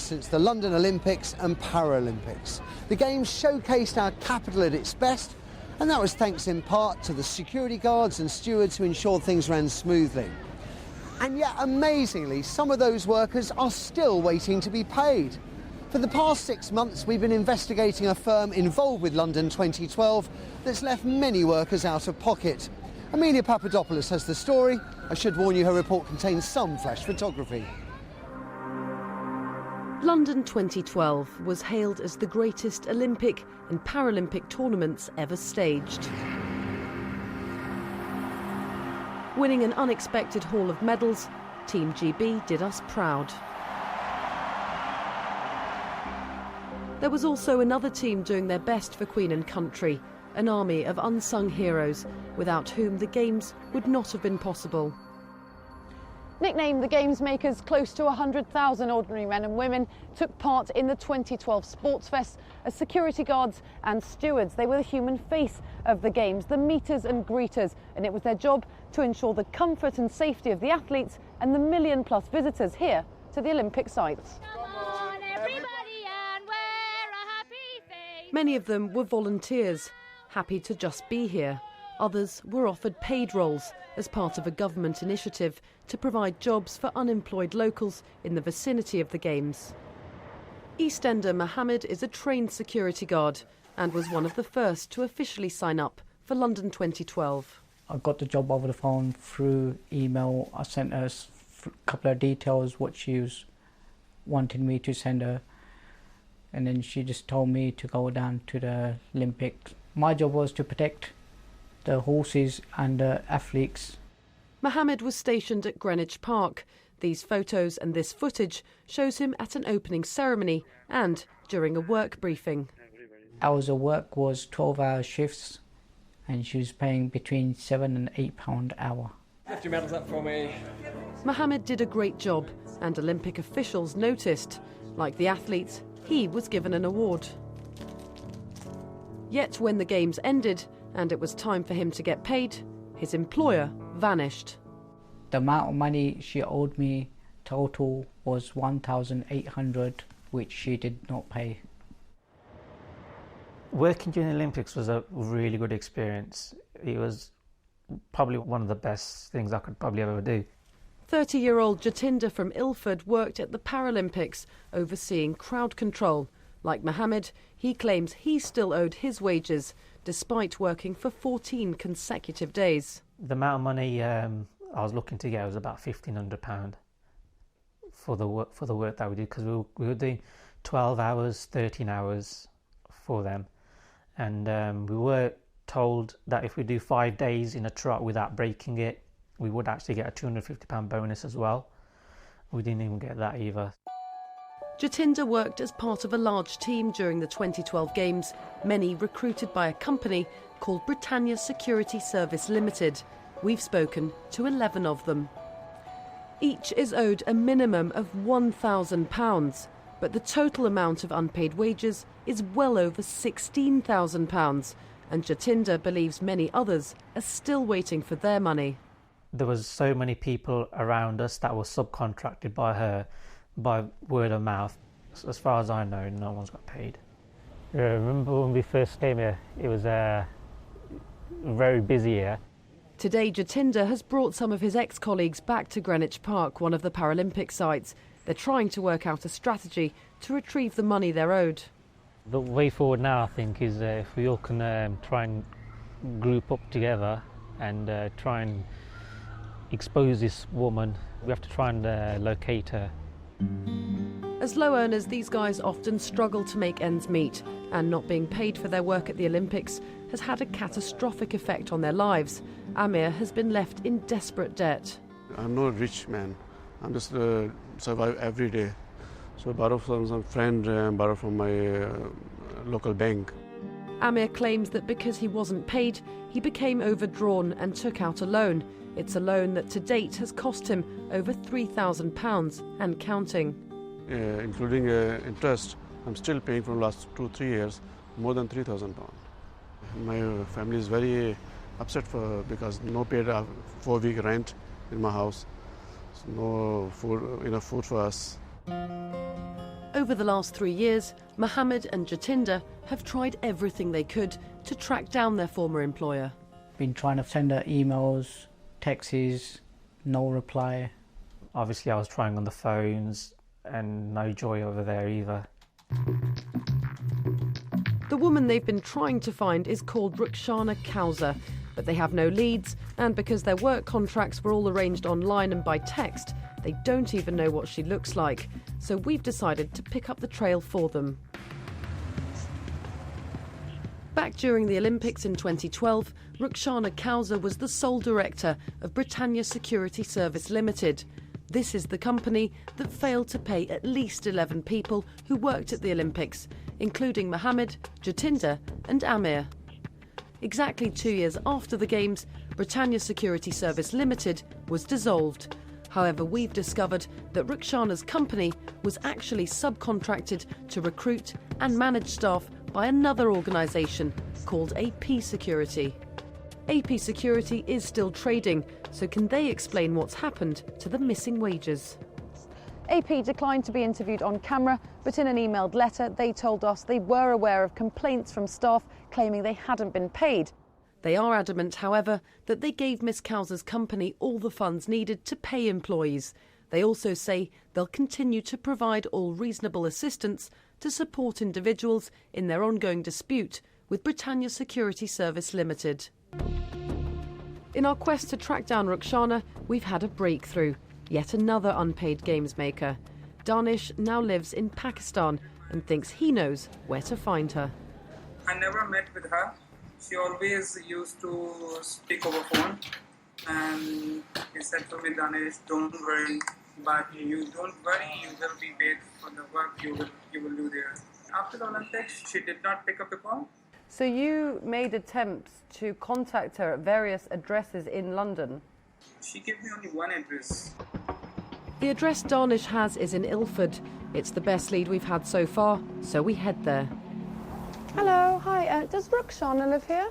since the London Olympics and Paralympics. The Games showcased our capital at its best, and that was thanks in part to the security guards and stewards who ensured things ran smoothly. And yet, amazingly, some of those workers are still waiting to be paid. For the past 6 months, we've been investigating a firm involved with London 2012 that's left many workers out of pocket. Emilia Papadopoulos has the story. I should warn you, her report contains some flash photography. London 2012 was hailed as the greatest Olympic and Paralympic tournaments ever staged. Winning an unexpected haul of medals, Team GB did us proud. There was also another team doing their best for Queen and country, an army of unsung heroes, without whom the Games would not have been possible. Nicknamed the Games Makers, close to 100,000 ordinary men and women took part in the 2012 Sports Fest as security guards and stewards. They were the human face of the Games, the meeters and greeters, and it was their job to ensure the comfort and safety of the athletes and the million-plus visitors here to the Olympic sites. Many of them were volunteers, happy to just be here. Others were offered paid roles as part of a government initiative to provide jobs for unemployed locals in the vicinity of the Games. EastEnder Mohammed is a trained security guard and was one of the first to officially sign up for London 2012. I got the job over the phone through email. I sent her a couple of details, what she was wanting me to send her. And then she just told me to go down to the Olympics. My job was to protect the horses and the athletes. Mohammed was stationed at Greenwich Park. These photos and this footage shows him at an opening ceremony and during a work briefing. Hours of work was 12-hour shifts, and she was paying between £7 and £8 an hour. Lift your medals up for me. Mohammed did a great job, and Olympic officials noticed. Like the athletes, he was given an award. Yet when the Games ended and it was time for him to get paid, his employer vanished. The amount of money she owed me total was £1,800, which she did not pay. Working during the Olympics was a really good experience. It was probably one of the best things I could probably ever do. 30-year-old Jatinder from Ilford worked at the Paralympics, overseeing crowd control. Like Mohammed, he claims he still owed his wages, despite working for 14 consecutive days. The amount of money I was looking to get was about £1,500 for the work that we did, because we were doing 12 hours, 13 hours for them. And we were told that if we do 5 days in a trot without breaking it, we would actually get a £250 bonus as well. We didn't even get that either. Jatinder worked as part of a large team during the 2012 Games, many recruited by a company called Britannia Security Service Limited. We've spoken to 11 of them. Each is owed a minimum of £1,000, but the total amount of unpaid wages is well over £16,000, and Jatinder believes many others are still waiting for their money. There was so many people around us that were subcontracted by her by word of mouth. As far as I know, no one's got paid. I remember when we first came here, it was very busy here. Today, Jatinder has brought some of his ex-colleagues back to Greenwich Park, one of the Paralympic sites. They're trying to work out a strategy to retrieve the money they're owed. The way forward now, I think, is if we all can try and group up together and try and expose this woman. We have to try and locate her. As low earners, these guys often struggle to make ends meet, and not being paid for their work at the Olympics has had a catastrophic effect on their lives. Amir has been left in desperate debt. I'm not a rich man. I'm just survive every day. So I borrow from some friend, borrow from my local bank. Amir claims that because he wasn't paid, he became overdrawn and took out a loan. It's a loan that to date has cost him over £3,000 and counting. Including interest, I'm still paying for the last 2-3 years, more than £3,000. My family is very upset because no paid 4-week rent in my house. So no food, enough food for us. Over the last 3 years, Mohammed and Jatinder have tried everything they could to track down their former employer. Been trying to send her emails, texts, no reply. Obviously I was trying on the phones and no joy over there either. The woman they've been trying to find is called Rukhsana Kauser, but they have no leads, and because their work contracts were all arranged online and by text, they don't even know what she looks like. So we've decided to pick up the trail for them. Back during the Olympics in 2012, Rukhsana Kauser was the sole director of Britannia Security Service Limited. This is the company that failed to pay at least 11 people who worked at the Olympics, including Mohammed, Jatinder and Amir. Exactly 2 years after the Games, Britannia Security Service Limited was dissolved. However, we've discovered that Rukhsana's company was actually subcontracted to recruit and manage staff by another organisation called AP Security. AP Security is still trading, so can they explain what's happened to the missing wages? AP declined to be interviewed on camera, but in an emailed letter they told us they were aware of complaints from staff claiming they hadn't been paid. They are adamant, however, that they gave Miss Kauser's company all the funds needed to pay employees. They also say they'll continue to provide all reasonable assistance to support individuals in their ongoing dispute with Britannia Security Service Limited. In our quest to track down Rukhsana, we've had a breakthrough. Yet another unpaid games maker. Danish now lives in Pakistan and thinks he knows where to find her. I never met with her. She always used to speak over phone, and he said to me, Danish, don't worry, but you don't worry, you will be paid for the work you will do there. After the Olympics, she did not pick up the call. So you made attempts to contact her at various addresses in London? She gave me only one address. The address Danish has is in Ilford. It's the best lead we've had so far, so we head there. Hello, hi. Does Rukhsana live here?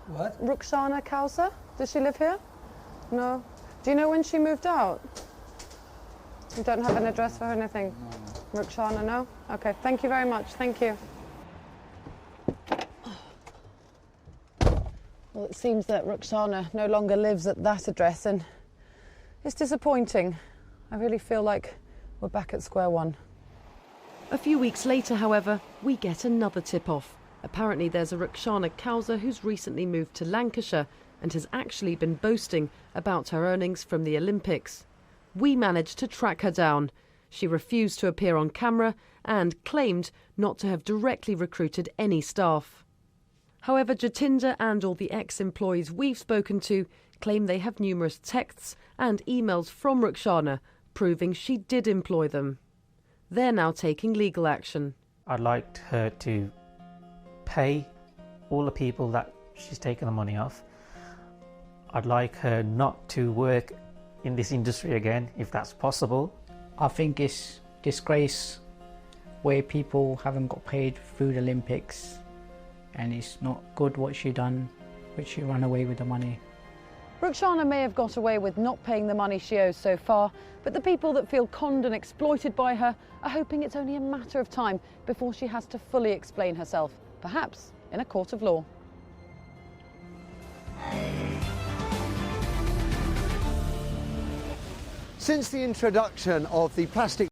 What? Rukhsana Kauser? Does she live here? No. Do you know when she moved out? You don't have an address for her, anything? No. Rukhsana, no? Okay, thank you very much. Thank you. Well, it seems that Rukhsana no longer lives at that address, and it's disappointing. I really feel like we're back at square one. A few weeks later, however, we get another tip-off. Apparently there's a Rukhsana Kauser who's recently moved to Lancashire and has actually been boasting about her earnings from the Olympics. We managed to track her down. She refused to appear on camera and claimed not to have directly recruited any staff. However, Jatinder and all the ex-employees we've spoken to claim they have numerous texts and emails from Rukhsana proving she did employ them. They're now taking legal action. I'd like her to pay all the people that she's taken the money off. I'd like her not to work in this industry again, if that's possible. I think it's disgrace where people haven't got paid through the Olympics, and it's not good what she done, but she ran away with the money. Rukhsana may have got away with not paying the money she owes so far, but the people that feel conned and exploited by her are hoping it's only a matter of time before she has to fully explain herself, perhaps in a court of law. Since the introduction of the plastic